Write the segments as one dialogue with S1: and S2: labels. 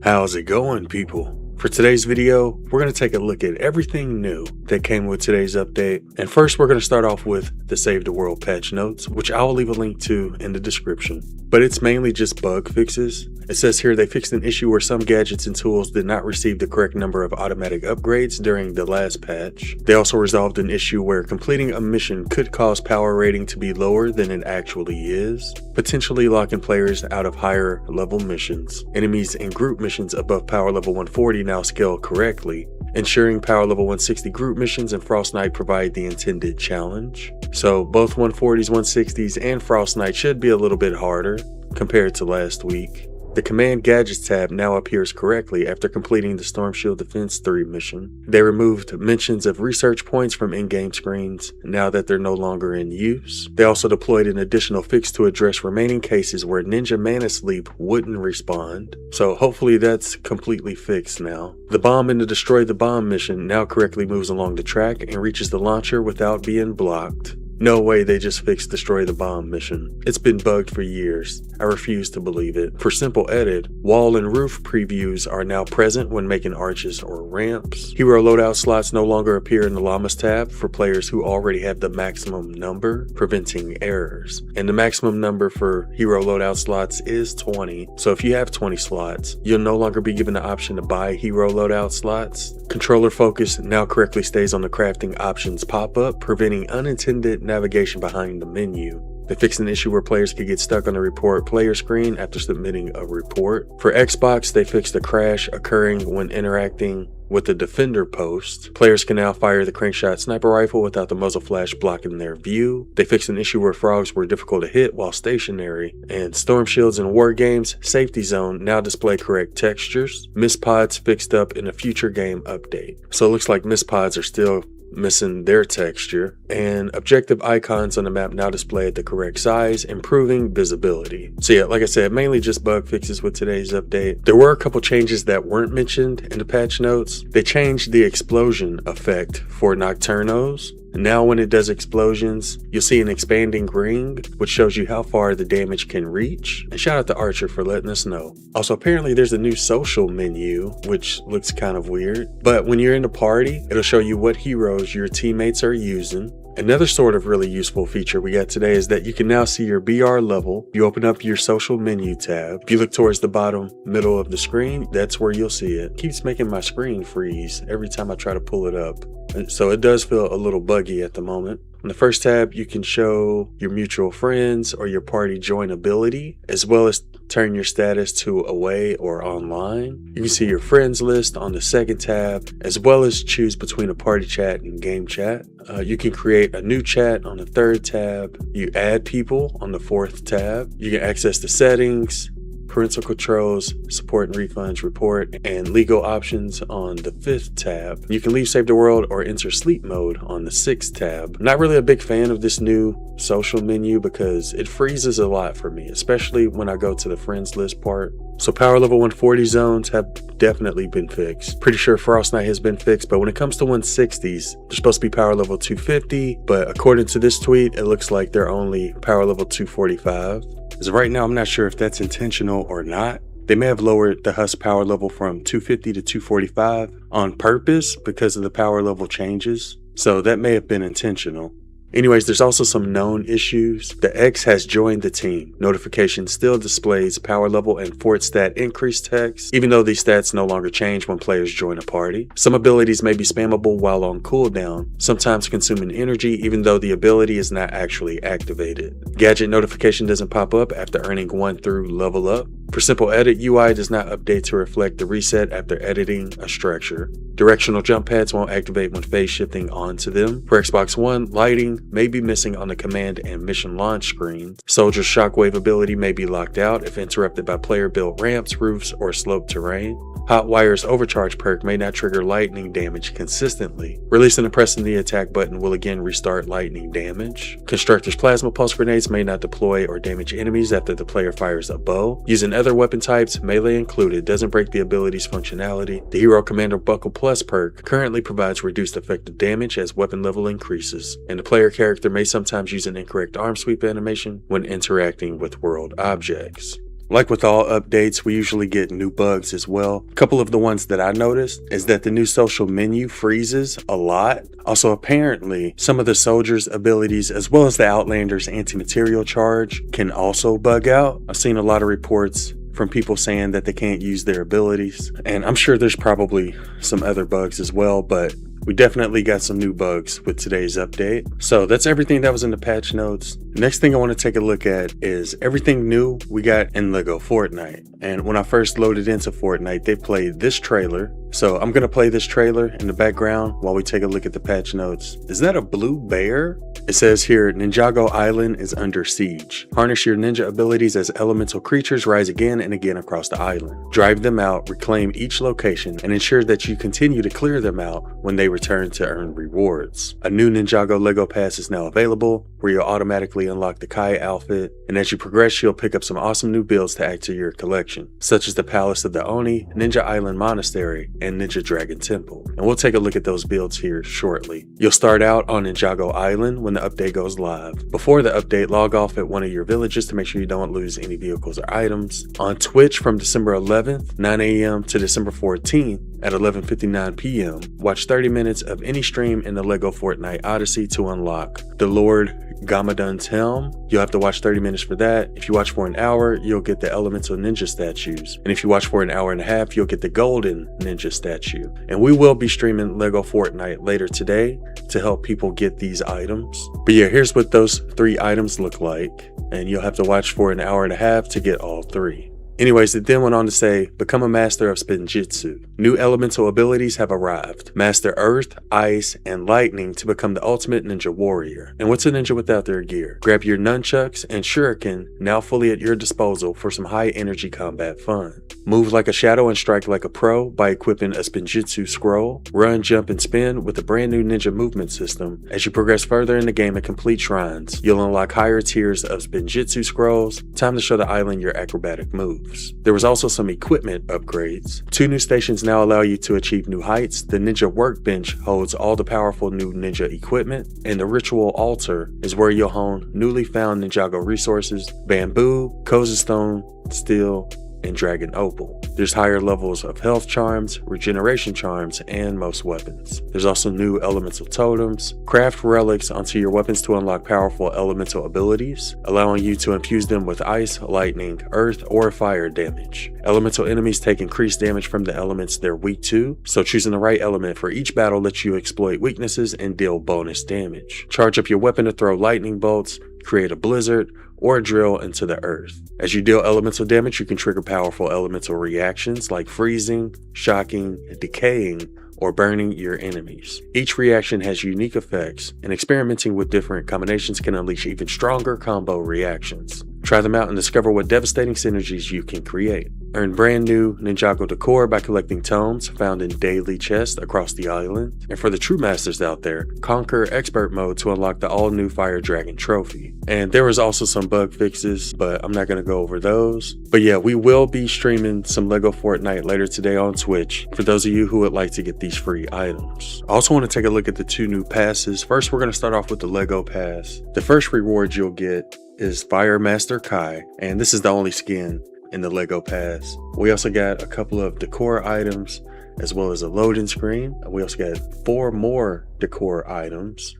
S1: How's it going, people? For today's video, we're going to take a look at everything new that came with today's update. And first, we're going to start off with the Save the World patch notes, which I will leave a link to in the description. But it's mainly just bug fixes. It says here they fixed an issue where some gadgets and tools did not receive the correct number of automatic upgrades during the last patch. They also resolved an issue where completing a mission could cause power rating to be lower than it actually is, potentially locking players out of higher level missions. Enemies and group missions above power level 140 now scale correctly, ensuring power level 160 group missions and Frostnite provide the intended challenge. So both 140s, 160s, and Frostnite should be a little bit harder compared to last week. The Command Gadgets tab now appears correctly after completing the Storm Shield Defense 3 mission. They removed mentions of research points from in-game screens now that they're no longer in use. They also deployed an additional fix to address remaining cases where Ninja Mana Sleep wouldn't respond, so hopefully that's completely fixed now. The bomb in the Destroy the Bomb mission now correctly moves along the track and reaches the launcher without being blocked. No way they just fixed Destroy the Bomb mission. It's been bugged for years. I refuse to believe it. For simple edit, wall and roof previews are now present when making arches or ramps. Hero loadout slots no longer appear in the Llamas tab for players who already have the maximum number, preventing errors. And the maximum number for hero loadout slots is 20. So if you have 20 slots, you'll no longer be given the option to buy hero loadout slots. Controller focus now correctly stays on the crafting options pop-up, preventing unintended navigation behind the menu. They fixed an issue where players could get stuck on the report player screen after submitting a report. For Xbox, they fixed a crash occurring when interacting with the defender post. Players can now fire the crankshot sniper rifle without the muzzle flash blocking their view. They fixed an issue where frogs were difficult to hit while stationary. And storm shields in war games safety zone now display correct textures. Mist pods fixed up in a future game update. So it looks like mist pods are still missing their texture, and objective icons on the map now display at the correct size, improving visibility. So yeah, like I said, mainly just bug fixes with today's update. There were a couple changes that weren't mentioned in the patch notes. They changed the explosion effect for Nocturnos. Now when it does explosions, you'll see an expanding ring, which shows you how far the damage can reach. And shout out to Archer for letting us know. Also, apparently there's a new social menu, which looks kind of weird. But when you're in a party, it'll show you what heroes your teammates are using. Another sort of really useful feature we got today is that you can now see your BR level. You open up your social menu tab. If you look towards the bottom middle of the screen, that's where you'll see it. It keeps making my screen freeze every time I try to pull it up. So it does feel a little buggy at the moment. On the first tab, you can show your mutual friends or your party joinability, as well as turn your status to away or online. You can see your friends list on the second tab, as well as choose between a party chat and game chat. You can create a new chat on the third tab. You add people on the fourth tab. You can access the settings, parental controls, support and refunds report, and legal options on the fifth tab. You can leave Save the World or enter sleep mode on the sixth tab. I'm not really a big fan of this new social menu because it freezes a lot for me, especially when I go to the friends list part. So power level 140 zones have definitely been fixed. Pretty sure Frostnite has been fixed, but when it comes to 160s, they're supposed to be power level 250, but according to this tweet, it looks like they're only power level 245. As of right now, I'm not sure if that's intentional or not. They may have lowered the Husk power level from 250 to 245 on purpose because of the power level changes, so that may have been intentional. Anyways, there's also some known issues. The X has joined the team. Notification still displays power level and fort stat increase text, even though these stats no longer change when players join a party. Some abilities may be spammable while on cooldown, sometimes consuming energy even though the ability is not actually activated. Gadget notification doesn't pop up after earning 1 through level up. For simple edit, UI does not update to reflect the reset after editing a structure. Directional jump pads won't activate when phase shifting onto them. For Xbox One, lighting may be missing on the command and mission launch screens. Soldier's shockwave ability may be locked out if interrupted by player-built ramps, roofs, or sloped terrain. Hot Wire's overcharge perk may not trigger lightning damage consistently. Releasing and pressing the attack button will again restart lightning damage. Constructor's plasma pulse grenades may not deploy or damage enemies after the player fires a bow. Using other weapon types, melee included, doesn't break the ability's functionality. The Hero Commander Buckle Plus perk currently provides reduced effective damage as weapon level increases, and the player character may sometimes use an incorrect arm sweep animation when interacting with world objects. Like with all updates, we usually get new bugs as well. A couple of the ones that I noticed is that the new social menu freezes a lot. Also, apparently, some of the soldiers' abilities as well as the Outlander's anti-material charge can also bug out. I've seen a lot of reports from people saying that they can't use their abilities, and I'm sure there's probably some other bugs as well, but we definitely got some new bugs with today's update. So that's everything that was in the patch notes. Next thing I want to take a look at is everything new we got in Lego Fortnite. And when I first loaded into Fortnite, they played this trailer. So I'm going to play this trailer in the background while we take a look at the patch notes. Is that a blue bear? It says here, Ninjago Island is under siege. Harness your ninja abilities as elemental creatures rise again and again across the island. Drive them out, reclaim each location, and ensure that you continue to clear them out when they return to earn rewards. A new Ninjago Lego Pass is now available, where you'll automatically unlock the Kai outfit, and as you progress, you'll pick up some awesome new builds to add to your collection, such as the Palace of the Aone, Ninja Island Monastery, and Ninja Dragon Temple. And we'll take a look at those builds here shortly. You'll start out on Ninjago Island when the update goes live. Before the update, log off at one of your villages to make sure you don't lose any vehicles or items. On Twitch from December 11th, 9 a.m. to December 14th at 11:59 p.m. Watch 30 minutes of any stream in the Lego Fortnite Odyssey to unlock the Lord Gamadon's Helm. You'll have to watch 30 minutes for that. If you watch for an hour, you'll get the Elemental Ninja statues. And if you watch for an hour and a half, you'll get the Golden Ninja statue. And we will be streaming Lego Fortnite later today to help people get these items. But yeah, here's what those 3 items look like. And you'll have to watch for an hour and a half to get all 3. Anyways, it then went on to say, become a master of Spinjitzu. New elemental abilities have arrived. Master Earth, Ice, and Lightning to become the ultimate ninja warrior. And what's a ninja without their gear? Grab your nunchucks and shuriken, now fully at your disposal for some high energy combat fun. Move like a shadow and strike like a pro by equipping a Spinjitzu scroll. Run, jump, and spin with a brand new ninja movement system. As you progress further in the game and complete shrines, you'll unlock higher tiers of Spinjitzu scrolls. Time to show the island your acrobatic moves. There was also some equipment upgrades. 2 new stations now allow you to achieve new heights. The Ninja Workbench holds all the powerful new ninja equipment, and the Ritual Altar is where you'll hone newly found Ninjago resources: bamboo, Koza stone, steel, and dragon opal. There's higher levels of health charms, regeneration charms, and most weapons. There's also new elemental totems. Craft relics onto your weapons to unlock powerful elemental abilities, allowing you to infuse them with ice, lightning, earth, or fire damage. Elemental enemies take increased damage from the elements they're weak to, so choosing the right element for each battle lets you exploit weaknesses and deal bonus damage. Charge up your weapon to throw lightning bolts, create a blizzard, or a drill into the earth. As you deal elemental damage, you can trigger powerful elemental reactions like freezing, shocking, decaying, or burning your enemies. Each reaction has unique effects, and experimenting with different combinations can unleash even stronger combo reactions. Try them out and discover what devastating synergies you can create. Earn brand new Ninjago decor by collecting tomes found in daily chests across the island. And for the true masters out there, conquer expert mode to unlock the all new Fire Dragon trophy. And there was also some bug fixes, but I'm not going to go over those. But yeah, we will be streaming some Lego Fortnite later today on Twitch for those of you who would like to get these free items. I also want to take a look at the 2 new passes. First, we're going to start off with the Lego pass. The first reward you'll get is Fire Master Kai, and this is the only skin in the Lego pass. We also got a couple of decor items as well as a loading screen. We also got 4 more decor items.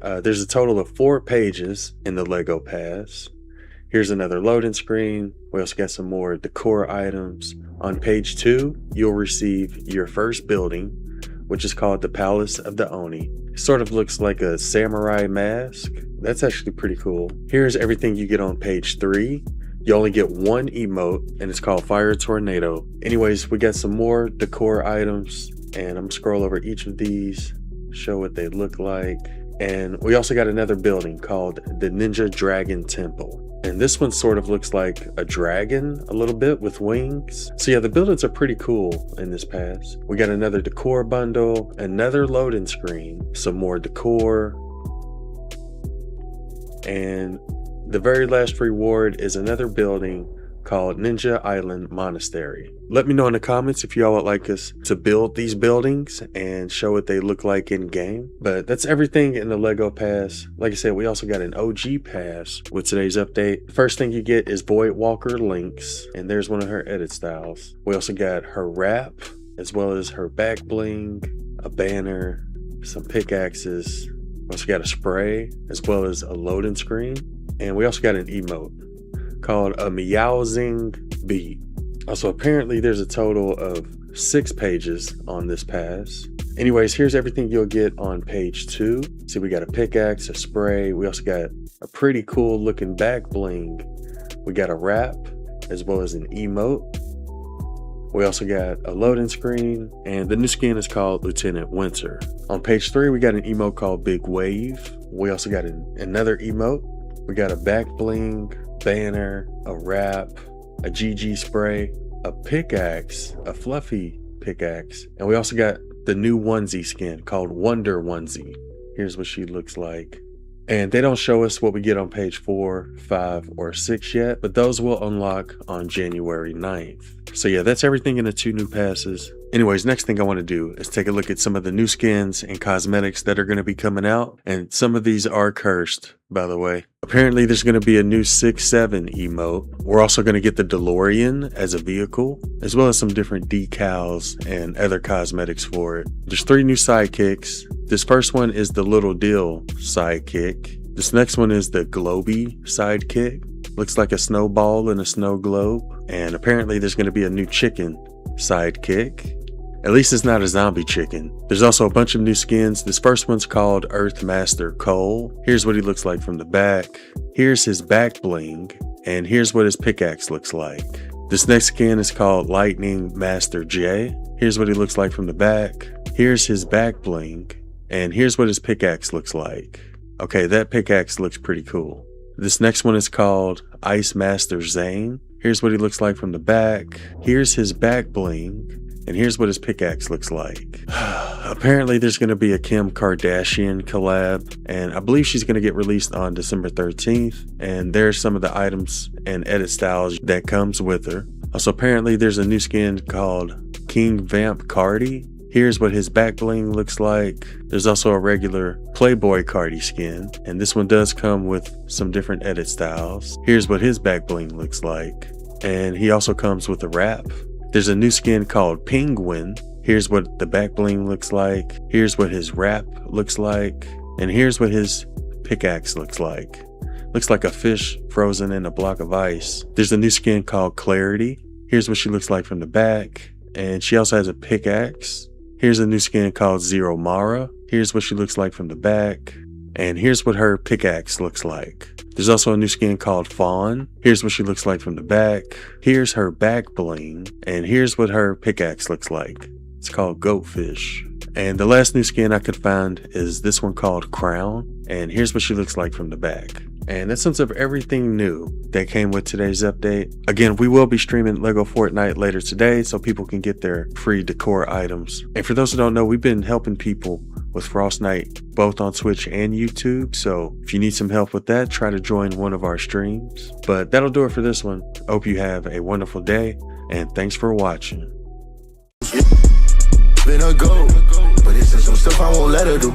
S1: There's a total of 4 pages in the Lego pass. Here's another loading screen. We also got some more decor items. On page 2, you'll receive your first building, which is called the Palace of the Oni. It sort of looks like a samurai mask. That's actually pretty cool. Here's everything you get on page 3. You only get 1 emote, and it's called Fire Tornado. Anyways, we got some more decor items, and I'm gonna scroll over each of these, show what they look like. And we also got another building called the Ninja Dragon Temple. And this one sort of looks like a dragon a little bit with wings. So yeah, the buildings are pretty cool in this pass. We got another decor bundle, another loading screen, some more decor. And the very last reward is another building called Ninja Island Monastery. Let me know in the comments if y'all would like us to build these buildings and show what they look like in game. But that's everything in the Lego pass. Like I said, we also got an OG pass with today's update. First thing you get is Voidwalker Lynx, and there's one of her edit styles. We also got her wrap, as well as her back bling, a banner, some pickaxes. We also got a spray, as well as a loading screen. And we also got an emote called a meowsing bee. Also, apparently there's a total of 6 pages on this pass. Anyways, here's everything you'll get on page 2. See, we got a pickaxe, a spray. We also got a pretty cool looking back bling. We got a wrap, as well as an emote. We also got a loading screen, and the new skin is called Lieutenant Winter. On page 3, we got an emote called Big Wave. We also got another emote. We got a back bling, banner, a wrap, a GG spray, a pickaxe, a fluffy pickaxe, and we also got the new onesie skin called Wonder Onesie. Here's what she looks like. And they don't show us what we get on page 4, 5, or 6 yet, but those will unlock on January 9th. So yeah, that's everything in the 2 new passes. Anyways, next thing I want to do is take a look at some of the new skins and cosmetics that are going to be coming out. And some of these are cursed, by the way. Apparently there's going to be a new 6-7 emote. We're also going to get the DeLorean as a vehicle, as well as some different decals and other cosmetics for it. There's 3 new sidekicks. This first one is the Little Dill sidekick. This next one is the Globy sidekick. Looks like a snowball in a snow globe. And apparently there's going to be a new chicken sidekick. At least it's not a zombie chicken. There's also a bunch of new skins. This first one's called Earthmaster Cole. Here's what he looks like from the back. Here's his back bling. And here's what his pickaxe looks like. This next skin is called Lightning Master J. Here's what he looks like from the back. Here's his back bling. And here's what his pickaxe looks like. Okay, that pickaxe looks pretty cool. This next one is called Ice Master Zane. Here's what he looks like from the back. Here's his back bling. And here's what his pickaxe looks like. Apparently there's going to be a Kim Kardashian collab, and I believe she's going to get released on December 13th. And there's some of the items and edit styles that comes with her. Also, apparently there's a new skin called King Vamp Cardi. Here's what his back bling looks like. There's also a regular Playboy Cardi skin, and this one does come with some different edit styles. Here's what his back bling looks like. And he also comes with a wrap. There's a new skin called Penguin. Here's what the back bling looks like. Here's what his wrap looks like. And here's what his pickaxe looks like. Looks like a fish frozen in a block of ice. There's a new skin called Clarity. Here's what she looks like from the back. And she also has a pickaxe. Here's a new skin called Zero Mara. Here's what she looks like from the back. And here's what her pickaxe looks like. There's also a new skin called Fawn. Here's what she looks like from the back. Here's her back bling. And here's what her pickaxe looks like. It's called Goatfish. And the last new skin I could find is this one called Crown. And here's what she looks like from the back. And that's some of everything new that came with today's update. Again, we will be streaming Lego Fortnite later today so people can get their free decor items. And for those who don't know, we've been helping people with Frostnite both on Twitch and YouTube. So if you need some help with that, try to join one of our streams. But that'll do it for this one. Hope you have a wonderful day, and thanks for watching.
S2: Been a go, but it's some stuff I won't let her do.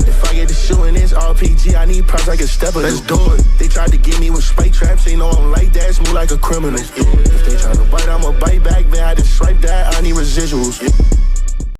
S2: If I get to shooting this RPG, I need props like a stepper. Let's do it. They tried to get me with spike traps, they know I'm like that, smooth like a criminal. If they try to bite, I'ma bite back, man. I just swipe that, I need residuals.